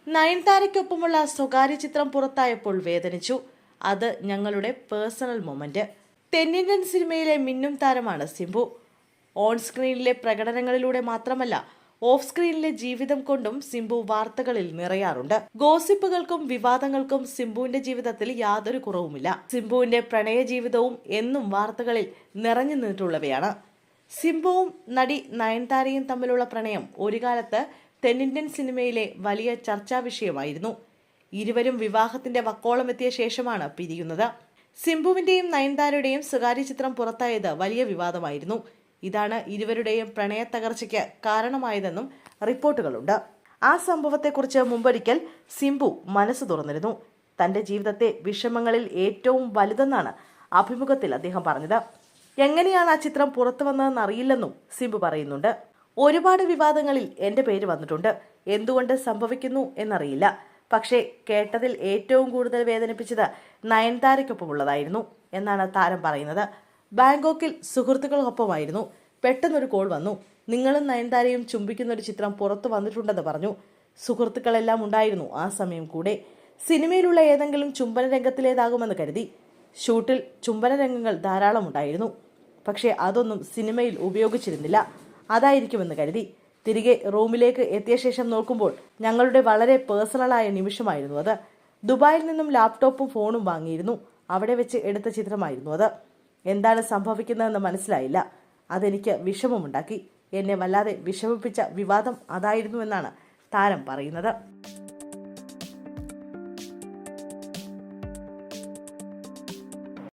നയൻതാരയ്ക്കൊപ്പമുള്ള സ്വകാര്യ ചിത്രം പുറത്തായപ്പോൾ വേദനിച്ചു. അത് ഞങ്ങളുടെ പേഴ്സണൽ മൊമെന്റ്. തെന്നിന്ത്യൻ സിനിമയിലെ മിന്നും താരമാണ് സിംബു. ഓൺ സ്ക്രീനിലെ പ്രകടനങ്ങളിലൂടെ മാത്രമല്ല, ഓഫ് സ്ക്രീനിലെ ജീവിതം കൊണ്ടും സിംബു വാർത്തകളിൽ നിറയാറുണ്ട്. ഗോസിപ്പുകൾക്കും വിവാദങ്ങൾക്കും സിംബുവിന്റെ ജീവിതത്തിൽ യാതൊരു കുറവുമില്ല. സിംബുവിന്റെ പ്രണയ ജീവിതവും എന്നും വാർത്തകളിൽ നിറഞ്ഞു നിന്നിട്ടുള്ളവയാണ്. സിംബുവും നടി നയൻതാരയും തമ്മിലുള്ള പ്രണയം ഒരു കാലത്ത് തെന്നിന്ത്യൻ സിനിമയിലെ വലിയ ചർച്ചാ വിഷയമായിരുന്നു. ഇരുവരും വിവാഹത്തിന്റെ വക്കോളമെത്തിയ ശേഷമാണ് പിരിയുന്നത്. സിംബുവിന്റെയും നയൻതാരയുടെയും സ്വകാര്യ ചിത്രം പുറത്തായത് വലിയ വിവാദമായിരുന്നു. ഇതാണ് ഇരുവരുടെയും പ്രണയ തകർച്ചയ്ക്ക് കാരണമായതെന്നും റിപ്പോർട്ടുകളുണ്ട്. ആ സംഭവത്തെക്കുറിച്ച് മുമ്പൊരിക്കൽ സിംബു മനസ്സ് തുറന്നിരുന്നു. തന്റെ ജീവിതത്തെ വിഷമങ്ങളിൽ ഏറ്റവും വലുതെന്നാണ് അഭിമുഖത്തിൽ അദ്ദേഹം പറഞ്ഞത്. എങ്ങനെയാണ് ആ ചിത്രം പുറത്തു വന്നതെന്ന് അറിയില്ലെന്നും സിംബു പറയുന്നുണ്ട്. ഒരുപാട് വിവാദങ്ങളിൽ എന്റെ പേര് വന്നിട്ടുണ്ട്. എന്തുകൊണ്ട് സംഭവിക്കുന്നു എന്നറിയില്ല. പക്ഷേ കേട്ടതിൽ ഏറ്റവും കൂടുതൽ വേദനിപ്പിച്ചത് നയൻതാരയ്ക്കൊപ്പമുള്ളതായിരുന്നു എന്നാണ് താരം പറയുന്നത്. ബാങ്കോക്കിൽ സുഹൃത്തുക്കൾക്കൊപ്പമായിരുന്നു. പെട്ടെന്നൊരു കോൾ വന്നു. നിങ്ങളും നയൻതാരയും ചുംബിക്കുന്ന ഒരു ചിത്രം പുറത്തു വന്നിട്ടുണ്ടെന്ന് പറഞ്ഞു. സുഹൃത്തുക്കളെല്ലാം ഉണ്ടായിരുന്നു ആ സമയം കൂടെ. സിനിമയിലുള്ള ഏതെങ്കിലും ചുംബന രംഗത്തിലേതാകുമെന്ന് കരുതി. ഷൂട്ടിൽ ചുംബന രംഗങ്ങൾ ധാരാളം ഉണ്ടായിരുന്നു. പക്ഷേ അതൊന്നും സിനിമയിൽ ഉപയോഗിച്ചിരുന്നില്ല. അതായിരിക്കുമെന്ന് കരുതി. തിരികെ റൂമിലേക്ക് എത്തിയ ശേഷം നോക്കുമ്പോൾ ഞങ്ങളുടെ വളരെ പേഴ്സണലായ നിമിഷമായിരുന്നു അത്. ദുബായിൽ നിന്നും ലാപ്ടോപ്പും ഫോണും വാങ്ങിയിരുന്നു. അവിടെ വെച്ച് എടുത്ത ചിത്രമായിരുന്നു അത്. എന്താണ് സംഭവിക്കുന്നതെന്ന് മനസ്സിലായില്ല. അതെനിക്ക് വിഷമമുണ്ടാക്കി. എന്നെ വല്ലാതെ വിഷമിപ്പിച്ച വിവാദം അതായിരുന്നു എന്നാണ് താരം പറയുന്നത്.